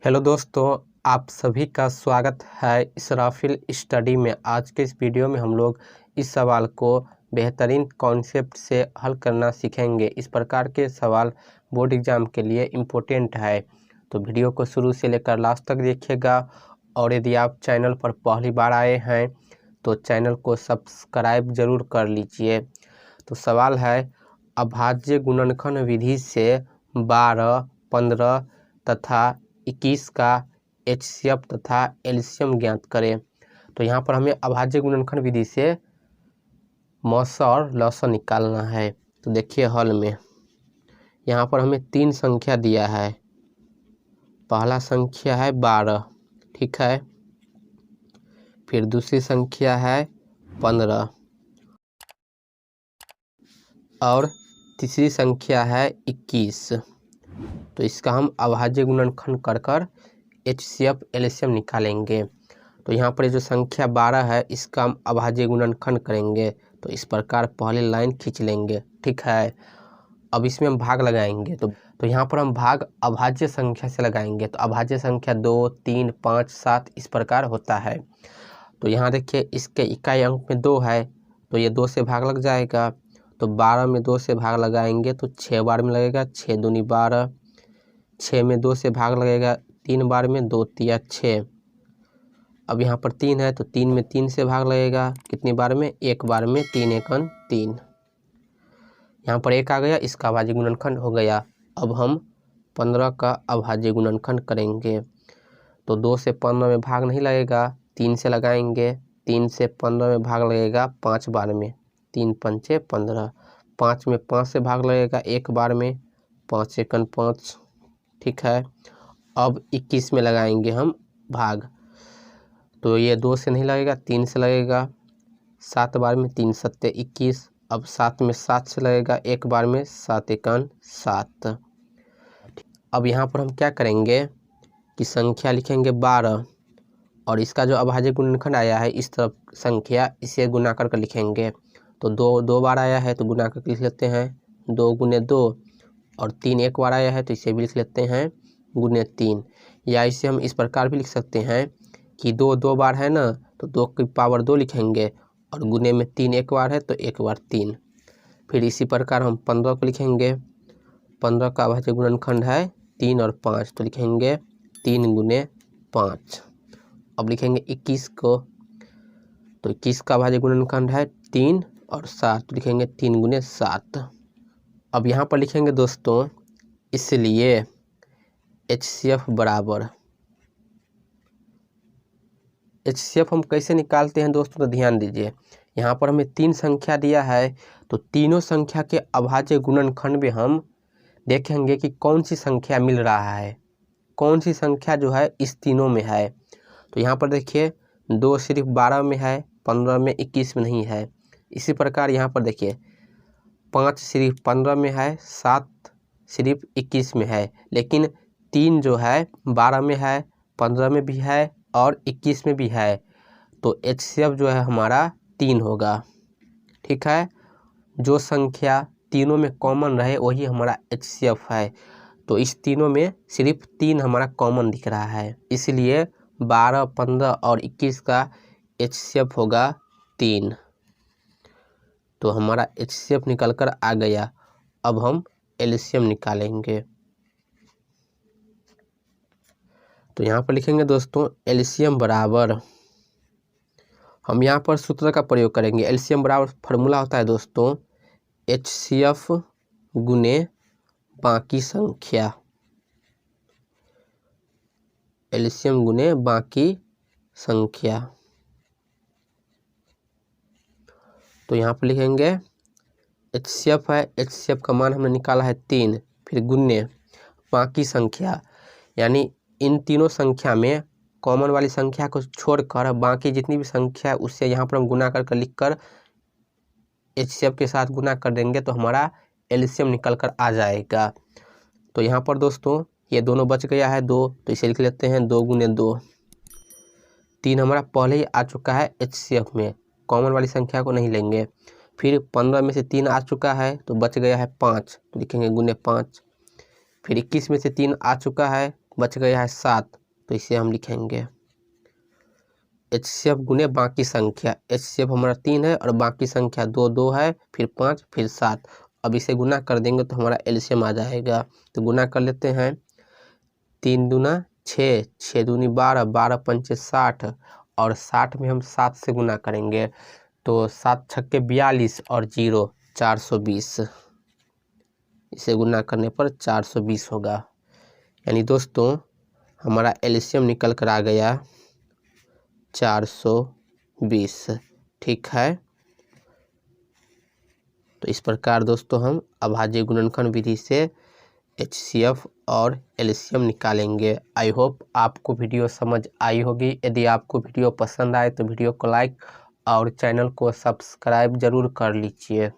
Hello दोस्तों, आप सभी का स्वागत है इसराफिल स्टडी में। आज के इस वीडियो में हम लोग इस सवाल को बेहतरीन कॉन्सेप्ट से हल करना सीखेंगे। इस प्रकार के सवाल बोर्ड एग्जाम के लिए इम्पोर्टेंट है, तो वीडियो को शुरू से लेकर लास्ट तक देखिएगा। और यदि आप चैनल पर पहली बार आए हैं तो चैनल को सब्सक्राइब जरूर कर लीजिए। तो सवाल है, अभाज्य गुणनखंड विधि से 12, 15 तथा 21 का HCF तथा एलसीएम ज्ञात करें। तो यहाँ पर हमें अभाज्य गुणनखंड विधि से मौसा और लौसा निकालना है। तो देखिए हल में यहाँ पर हमें 3 संख्या दिया है। पहला संख्या है 12, ठीक है। फिर दूसरी संख्या है 15 और तीसरी संख्या है 21। तो इसका हम अभाज्य गुणनखंड कर HCF एलसीएम निकालेंगे। तो यहाँ पर जो संख्या 12 है इसका हम अभाज्य गुणनखंड करेंगे। तो इस प्रकार पहले लाइन खींच लेंगे, ठीक है। अब इसमें हम भाग लगाएंगे। तो यहाँ पर हम भाग अभाज्य संख्या से लगाएंगे। तो अभाज्य संख्या 2, 3, 5, 7 इस प्रकार होता है। तो यहाँ देखिए इसके इकाई अंक में 2 है, तो ये 2 से भाग लग जाएगा। तो 12 में 2 से भाग लगाएंगे तो 6 बार में लगेगा, 6 दूनी 12। 6 में 2 से भाग लगेगा 3 बार में, 2 तिया 6। अब यहाँ पर 3 है तो 3 में 3 से भाग लगेगा, कितनी बार में, 1 बार में, 3 एकन 3। यहाँ पर 1 आ गया, इसका अभाज्य गुणनखंड हो गया। अब हम 15 का अभाज्य गुणनखंड करेंगे। तो 2 से 15 में भाग नहीं लगेगा, 3 से लगाएंगे। 3 से 15 में भाग लगेगा 5 बार में, 3 पंचे 15। 5 में 5 से भाग लगेगा 1 बार में, 5 एकन 5, ठीक है। अब 21 में लगाएंगे हम भाग। तो ये 2 से नहीं लगेगा, 3 से लगेगा 7 बार में, 3 सत्ते 21। अब 7 में 7 से लगेगा 1 बार में, 7 एकन 7। अब यहाँ पर हम क्या करेंगे कि संख्या लिखेंगे 12 और इसका जो अभाज्य गुणनखंड आया है इस तरफ संख्या, इसे गुना करके लिखेंगे। तो 2 बार आया है तो गुना करके लिख लेते हैं 2 गुने 2, और 3 एक बार आया है तो इसे भी लिख लेते हैं गुने 3। या इसे हम इस प्रकार भी लिख सकते हैं कि 2 बार है ना, तो 2 की पावर 2 लिखेंगे और गुने में 3 एक बार है तो 1 बार 3। फिर इसी प्रकार हम 15 को लिखेंगे। 15 का अभाज्य गुणनखंड है 3 और 5, तो लिखेंगे 3 गुने 5। अब लिखेंगे 21 को। तो 21 का अभाज्य गुणनखंड है 3 और 7, तो लिखेंगे 3 गुने 7। अब यहाँ पर लिखेंगे दोस्तों, इसलिए HCF बराबर, HCF हम कैसे निकालते हैं दोस्तों, तो ध्यान दीजिए। यहाँ पर हमें 3 संख्या दिया है, तो तीनों संख्या के अभाज्य गुणनखंड में हम देखेंगे कि कौन सी संख्या मिल रहा है, कौन सी संख्या जो है इस तीनों में है। तो यहाँ पर देखिए 2 सिर्फ 12 में है, 15 में, 21 में नहीं है। इसी प्रकार यहाँ पर देखिए 5 सिर्फ 15 में है, 7 सिर्फ 21 में है, लेकिन 3 जो है 12 में है, 15 में भी है और 21 में भी है। तो HCF जो है हमारा 3 होगा, ठीक है। जो संख्या तीनों में कॉमन रहे वही हमारा HCF है। तो इस तीनों में सिर्फ 3 हमारा कॉमन दिख रहा है, इसलिए 12, 15 और 21 का HCF होगा 3। तो हमारा HCF निकल कर आ गया। अब हम एलसीएम निकालेंगे। तो यहाँ पर लिखेंगे दोस्तों एलसीएम बराबर, हम यहाँ पर सूत्र का प्रयोग करेंगे। एलसीएम बराबर फार्मूला होता है दोस्तों HCF गुने बाकी संख्या, एलसीएम गुने बाकी संख्या। तो यहाँ पर लिखेंगे HCF है, HCF का मान हमने निकाला है 3, फिर गुने बाकी संख्या, यानी इन तीनों संख्या में कॉमन वाली संख्या को छोड़कर बाकी जितनी भी संख्या है उससे यहाँ पर हम गुना कर लिख कर HCF के साथ गुना कर देंगे तो हमारा एलसीएम निकल कर आ जाएगा। तो यहाँ पर दोस्तों ये दोनों बच गया है 2, तो इसे लिख लेते हैं 2 गुने 2। 3 हमारा पहले ही आ चुका है HCF में, कॉमन वाली संख्या को नहीं लेंगे। फिर 15 में से 3 आ चुका है तो बच गया है 5, तो लिखेंगे गुने 5। फिर 21 में से 3 आ चुका है बच गया है 7, तो इसे हम लिखेंगे HCF गुने बाकी संख्या। HCF हमारा 3 है और बाकी संख्या 2 2 है, फिर 5, फिर 7। अब इसे गुना कर देंगे तो हमारा एलसीएम आ जाएगा। तो गुना कर लेते हैं। 3 दूना 6, 6 दूनी 12, 12 पंचे 60 और 60 में हम 7 से गुना करेंगे तो 7 छक्के 42 और 0 420। इसे गुना करने पर 420 होगा। यानी दोस्तों हमारा एलसीएम निकल कर आ गया 420। ठीक है, तो इस प्रकार दोस्तों हम अभाज्य गुणनखंड विधि से HCF और एलसीएम निकालेंगे। आई होप आपको वीडियो समझ आई होगी। यदि आपको वीडियो पसंद आए तो वीडियो को लाइक और चैनल को सब्सक्राइब जरूर कर लीजिए।